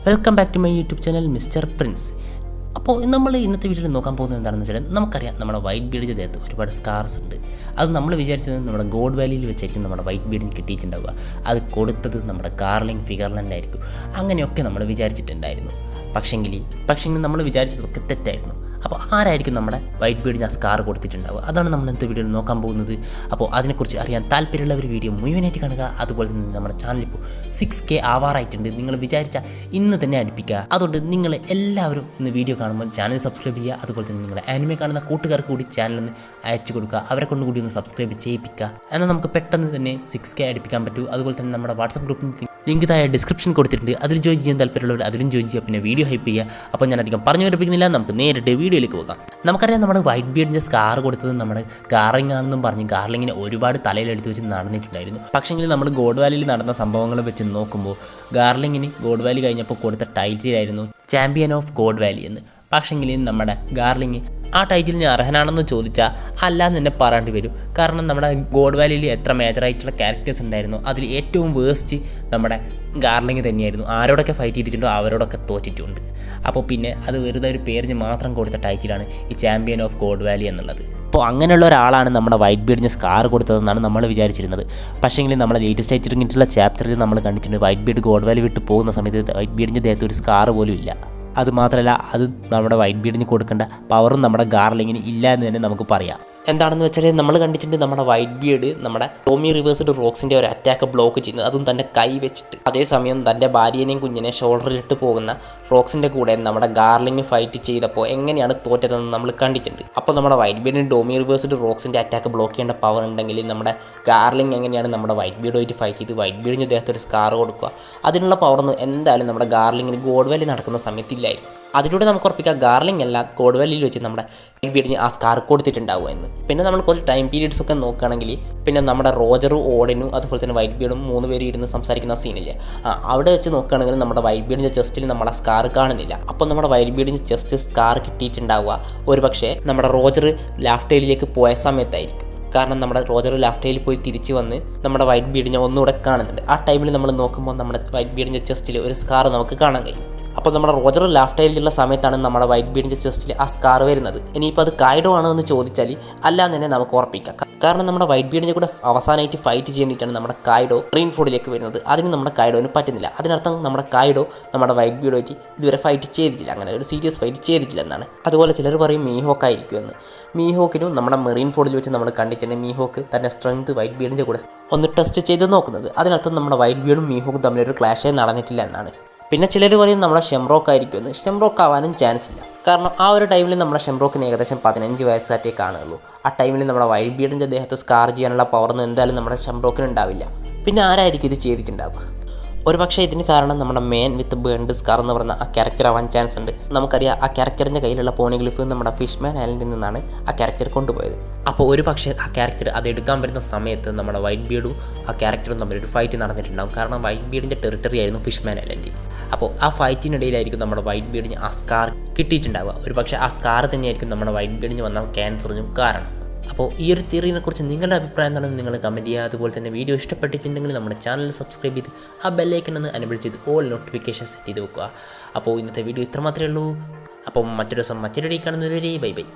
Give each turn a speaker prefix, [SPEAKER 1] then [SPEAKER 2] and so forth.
[SPEAKER 1] Welcome back to my YouTube channel mister Prince. അപ്പോൾ നമ്മൾ ഇന്നത്തെ വീഡിയോയിൽ നോക്കാൻ പോകുന്നത് എന്താണെന്ന് വെച്ചാൽ, നമുക്കറിയാം നമ്മുടെ വൈറ്റ് ബീഡിൻ്റെ ദേഹത്ത് ഒരുപാട് സ്കാർസ് ഉണ്ട്. അത് നമ്മൾ വിചാരിച്ചത് നമ്മുടെ ഗോഡ് വാലിയിൽ വെച്ചായിരിക്കും നമ്മുടെ വൈറ്റ് ബീഡിന് കിട്ടിയിട്ടുണ്ടാവുക. അത് കൊടുത്തത് നമ്മുടെ ഗാർലിംഗ് ഫിഗർലൻഡ് ആയിരിക്കും. അങ്ങനെയൊക്കെ നമ്മൾ വിചാരിച്ചിട്ടുണ്ടായിരുന്നു. പക്ഷെങ്കിൽ നമ്മൾ വിചാരിച്ചതൊക്കെ തെറ്റായിരുന്നു. അപ്പോൾ ആരായിരിക്കും നമ്മുടെ വൈറ്റ് ബീഡിന് ആ സ്കാർ കൊടുത്തിട്ടുണ്ടാവുക? അതാണ് നമ്മൾ ഇന്നത്തെ വീഡിയോയിൽ നോക്കാൻ പോകുന്നത്. അപ്പോൾ അതിനെക്കുറിച്ച് അറിയാൻ താല്പര്യമുള്ളവർ വീഡിയോ മുഴുവനായിട്ട് കാണുക. അതുപോലെ തന്നെ നമ്മുടെ ചാനൽ ഇപ്പോൾ 6K ആവാറായിട്ടുണ്ട്. നിങ്ങൾ വിചാരിച്ച ഇന്ന് തന്നെ അടുപ്പിക്കുക. അതുകൊണ്ട് നിങ്ങൾ എല്ലാവരും ഇന്ന് വീഡിയോ കാണുമ്പോൾ ചാനൽ സബ്സ്ക്രൈബ് ചെയ്യുക. അതുപോലെ തന്നെ നിങ്ങളെ ആനിമെ കാണുന്ന കൂട്ടുകാർക്ക് കൂടി ചാനലൊന്ന് അയച്ചു കൊടുക്കുക. അവരെ കൊണ്ടുകൂടി ഒന്ന് സബ്സ്ക്രൈബ് ചെയ്യിപ്പിക്കുക. എന്നാൽ നമുക്ക് പെട്ടെന്ന് തന്നെ 6K അടുപ്പിക്കാൻ പറ്റൂ. അതുപോലെ തന്നെ നമ്മുടെ വാട്സപ്പ് ഗ്രൂപ്പിൽ ലിങ്ക് താഴെ ഡിസ്ക്രിപ്ഷൻ കൊടുത്തിട്ടുണ്ട്. അതിൽ ജോയിൻ ചെയ്യാൻ താല്പര്യമുള്ളവർ അതിലും ജോയിൻ ചെയ്യുക. പിന്നെ വീഡിയോ ഹൈപ്പ് ചെയ്യുക. അപ്പോൾ ഞാൻ അധികം പറഞ്ഞു പഠിപ്പിക്കുന്നില്ല, നമുക്ക് നേരിട്ട് വീഡിയോയിലേക്ക് പോകാം. നമുക്കറിയാം നമ്മുടെ വൈറ്റ് ബീഡിൻ്റെ സ്കാർ കൊടുത്തത് നമ്മുടെ ഗാർലിംഗ് ആണെന്നും പറഞ്ഞ് ഗാർലിങ്ങിനെ ഒരുപാട് തലയിലെടുത്ത് വെച്ച് നടന്നിട്ടുണ്ടായിരുന്നു. പക്ഷേങ്കിൽ നമ്മൾ ഗോഡ് വാലിയിൽ നടന്ന സംഭവങ്ങൾ വെച്ച് നോക്കുമ്പോൾ ഗാർലിങ്ങിന് ഗോഡ് വാലി കഴിഞ്ഞപ്പോൾ കൊടുത്ത ടൈറ്റിലായിരുന്നു ചാമ്പ്യൻ ഓഫ് ഗോഡ് വാലി എന്ന്. പക്ഷെങ്കിൽ നമ്മുടെ ഗാർലിംഗ് ആ ടൈറ്റിലിന് അർഹനാണെന്ന് ചോദിച്ചാൽ അല്ലാന്ന് തന്നെ പറയേണ്ടി വരും. കാരണം നമ്മുടെ ഗോഡ് വാലിയിൽ എത്ര മേജറായിട്ടുള്ള ക്യാരക്ടേഴ്സ് ഉണ്ടായിരുന്നു, അതിൽ ഏറ്റവും വേസ്റ്റ് നമ്മുടെ ഗാർലിംഗ് തന്നെയായിരുന്നു. ആരോടൊക്കെ ഫൈറ്റ് ചെയ്തിട്ടുണ്ടോ അവരോടൊക്കെ തോറ്റിട്ടുണ്ട്. അപ്പോൾ പിന്നെ അത് വെറുതെ ഒരു പേരിന് മാത്രം കൊടുത്ത ടൈറ്റിലാണ് ഈ ചാമ്പ്യൻ ഓഫ് ഗോഡ് വാലി എന്നുള്ളത്. അപ്പോൾ അങ്ങനെയുള്ള ഒരാളാണ് നമ്മുടെ വൈറ്റ് ബീഡിന് സ്കാർ കൊടുത്തതെന്നാണ് നമ്മൾ വിചാരിച്ചിരുന്നത്. പക്ഷേങ്കിൽ നമ്മളെ ലേറ്റസ്റ്റ് ആയിട്ട് ഇറങ്ങിയിട്ടുള്ള ചാപ്റ്ററിൽ നമ്മൾ കണ്ടിട്ടുണ്ട് വൈറ്റ് ബീഡ് ഗോഡ് വാലി വിട്ട് പോകുന്ന സമയത്ത് വൈറ്റ് ബീഡിൻ്റെ ദേഹത്ത് ഒരു സ്കാർ പോലും ഇല്ല. അതുമാത്രമല്ല, അത് നമ്മുടെ വൈറ്റ് ബീഡിന് കൊടുക്കേണ്ട പവറും നമ്മുടെ ഗാർലിങ്ങിന് ഇല്ല എന്ന് തന്നെ നമുക്ക് പറയാം. എന്താണെന്ന് വെച്ചാൽ നമ്മൾ കണ്ടിട്ടുണ്ട് നമ്മുടെ വൈറ്റ് ബീഡ് നമ്മുടെ ടോമി റിവേഴ്സ്ഡ് റോക്സിൻ്റെ ഒരു അറ്റാക്ക് ബ്ലോക്ക് ചെയ്യുന്നത്, അതും തൻ്റെ കൈ വെച്ചിട്ട്. അതേസമയം തൻ്റെ ഭാര്യനെയും കുഞ്ഞിനെ ഷോൾഡറിലിട്ട് പോകുന്ന റോക്സിൻ്റെ കൂടെ നമ്മുടെ ഗാർലിംഗ് ഫൈറ്റ് ചെയ്തപ്പോൾ എങ്ങനെയാണ് തോറ്റതെന്ന് നമ്മൾ കണ്ടിട്ടുണ്ട്. അപ്പോൾ നമ്മുടെ വൈറ്റ് ബീഡിന് ടോമി റിവേഴ്സ്ഡ് റോക്സിൻ്റെ അറ്റാക്ക് ബ്ലോക്ക് ചെയ്യേണ്ട പവർ ഉണ്ടെങ്കിൽ നമ്മുടെ ഗാർലിംഗ് എങ്ങനെയാണ് നമ്മുടെ വൈറ്റ് ബീഡുമായിട്ട് ഫൈറ്റ് ചെയ്ത് വൈറ്റ് ബീഡിൻ്റെ ദേഹത്ത് ഒരു സ്കാർ കൊടുക്കുക? അതിനുള്ള പവറൊന്നും എന്തായാലും നമ്മുടെ ഗാർലിങ്ങിന് ഗോഡ് വാലി നടക്കുന്ന സമയത്തില്ലായിരുന്നു. അതിലൂടെ നമുക്ക് ഉറപ്പിക്കാം ഗാർലിംഗ് അല്ല ഗോഡ് വാലിയിൽ വെച്ച് നമ്മുടെ വൈറ്റ് ബീഡിന് ആ സ്കാർ കൊടുത്തിട്ടുണ്ടാവുക എന്ന്. പിന്നെ നമ്മൾ കുറച്ച് ടൈം പീരീഡ്സ് ഒക്കെ നോക്കുകയാണെങ്കിൽ പിന്നെ നമ്മുടെ റോജറും ഓഡിനും അതുപോലെ തന്നെ വൈറ്റ് ബീഡും 3 പേര് ഇരുന്ന് സംസാരിക്കുന്ന സീനില്ലേ, അവിടെ വെച്ച് നോക്കുകയാണെങ്കിൽ നമ്മുടെ വൈറ്റ് ബീഡിൻ്റെ ചെസ്റ്റിൽ നമ്മുടെ സ്കാർ കാണുന്നില്ല. അപ്പോൾ നമ്മുടെ വൈറ്റ് ബീഡിന് ചെസ്റ്റ് സ്കാർ കിട്ടിയിട്ടുണ്ടാവുക ഒരു പക്ഷേ നമ്മുടെ റോജർ ലാഫ്റ്റൈലിലേക്ക് പോയ സമയത്തായിരിക്കും. കാരണം നമ്മുടെ റോജർ ലാഫ്റ്റൈലിൽ പോയി തിരിച്ച് വന്ന് നമ്മുടെ വൈറ്റ് ബീഡിനെ ഒന്നുകൂടെ കാണുന്നുണ്ട്. ആ ടൈമിൽ നമ്മൾ നോക്കുമ്പോൾ നമ്മുടെ വൈറ്റ് ബീഡിൻ്റെ ചെസ്റ്റിൽ ഒരു സ്കാർ നമുക്ക് കാണാൻ കഴിയും. അപ്പോൾ നമ്മുടെ റോജർ ലാഫ്റ്റൈലിലുള്ള സമയത്താണ് നമ്മുടെ വൈറ്റ് ബീഡിൻ്റെ ചെസ്റ്റിൽ ആ സ്കാർ വരുന്നത്. ഇനിയിപ്പോൾ അത് കൈഡോ ആണോ എന്ന് ചോദിച്ചാൽ അല്ലാന്ന് തന്നെ നമുക്ക് ഉറപ്പിക്കാം. കാരണം നമ്മുടെ വൈറ്റ് ബീഡിൻ്റെ കൂടെ അവസാനമായിട്ട് ഫൈറ്റ് ചെയ്യേണ്ടിയിട്ടാണ് നമ്മുടെ കൈഡോ ഗ്രീൻ ഫോർഡിലേക്ക് വരുന്നത്. അതിന് നമ്മുടെ കൈഡോന് പറ്റുന്നില്ല. അതിനർത്ഥം നമ്മുടെ കൈഡോ നമ്മുടെ വൈറ്റ് ബീഡുമായിട്ട് ഇതുവരെ ഫൈറ്റ് ചെയ്തിട്ടില്ല, അങ്ങനെ ഒരു സീരിയസ് ഫൈറ്റ് ചെയ്തിട്ടില്ല എന്നാണ്. അതുപോലെ ചിലർ പറയും മീഹോക്ക് ആയിരിക്കുമെന്ന്. മീഹോക്കിനും നമ്മുടെ മെറീൻ ഫോർഡിൽ വെച്ച് നമ്മൾ കണ്ടിട്ടുണ്ട് മീഹോക്ക് തൻ്റെ സ്ട്രെങ്ത് വൈറ്റ് ബീഡിൻ്റെ കൂടെ ഒന്ന് ടെസ്റ്റ് ചെയ്ത് നോക്കുന്നത്. അതിനർത്ഥം നമ്മുടെ വൈറ്റ് ബീഡും മീഹോക്കും തമ്മിലൊരു ക്ലാഷേ നടന്നിട്ടില്ല എന്നാണ്. പിന്നെ ചിലർ പറയും നമ്മുടെ ഷെംറോക്ക് ആയിരിക്കുമെന്ന്. ഷെംറോക്ക് ആവാനും ചാൻസ് ഇല്ല. കാരണം ആ ഒരു ടൈമിൽ നമ്മുടെ ഷെംറോക്കിന് ഏകദേശം 15 വയസ്സായിട്ടേ കാണുകയുള്ളൂ. ആ ടൈമിൽ നമ്മുടെ വൈറ്റ് ബീഡിൻ്റെ ദേഹത്ത് സ്കാർ ചെയ്യാനുള്ള പവറൊന്നും എന്തായാലും നമ്മുടെ ഷെംറോക്കിന് ഉണ്ടാവില്ല. പിന്നെ ആരായിരിക്കും ഇത് ചെയ്തിട്ടുണ്ടാവുക? ഒരു പക്ഷേ ഇതിന് കാരണം നമ്മുടെ മേൻ വിത്ത് ബേൺഡ് സ്കാർ എന്ന് പറയുന്ന ആ ക്യാരക്ടർ ആവാൻ ചാൻസ് ഉണ്ട്. നമുക്കറിയാം ആ ക്യാരക്ടറിൻ്റെ കയ്യിലുള്ള പോണിഗ്ലിഫ് നമ്മുടെ ഫിഷ്മാൻ ഐലൻഡിൽ നിന്നാണ് ആ ക്യാരക്ടർ കൊണ്ടുപോയത്. അപ്പോൾ ഒരു പക്ഷേ ആ ക്യാരക്ടർ അത് എടുക്കാൻ വരുന്ന സമയത്ത് നമ്മുടെ വൈറ്റ് ബീഡും ആ ക്യാരക്ടറും തമ്മിലൊരു ഫൈറ്റ് നടന്നിട്ടുണ്ടാകും. കാരണം വൈറ്റ് ബീഡിൻ്റെ ടെറിട്ടറി ആയിരുന്നു ഫിഷ്മാൻ ഐലൻഡ്. അപ്പോൾ ആ ഫൈറ്റിനിടയിലായിരിക്കും നമ്മുടെ വൈറ്റ് ബീഡിന് ആ സ്കാർ കിട്ടിയിട്ടുണ്ടാവുക. ഒരു പക്ഷേ ആ സ്കാർ തന്നെയായിരിക്കും നമ്മുടെ വൈറ്റ് ബീഡിന് വന്ന ക്യാൻസറിനും കാരണം. അപ്പോൾ ഈ ഒരു തിയറിനെ കുറിച്ച് നിങ്ങളുടെ അഭിപ്രായം എന്താണെന്ന് നിങ്ങൾ കമൻറ്റ് ചെയ്യുക. അതുപോലെ തന്നെ വീഡിയോ ഇഷ്ടപ്പെട്ടിട്ടുണ്ടെങ്കിൽ നമ്മുടെ ചാനൽ സബ്സ്ക്രൈബ് ചെയ്ത് ആ ബെല്ലൈക്കൻ ഒന്ന് എനേബിൾ ചെയ്ത് ഓൾ നോട്ടിഫിക്കേഷൻ സെറ്റ് ചെയ്ത് വെക്കുക. അപ്പോൾ ഇന്നത്തെ വീഡിയോ ഇത്ര മാത്രമേ ഉള്ളൂ. അപ്പോൾ മറ്റൊരു ദിവസം മറ്റൊരു കാണുന്നതുവരെ ബൈ ബൈ.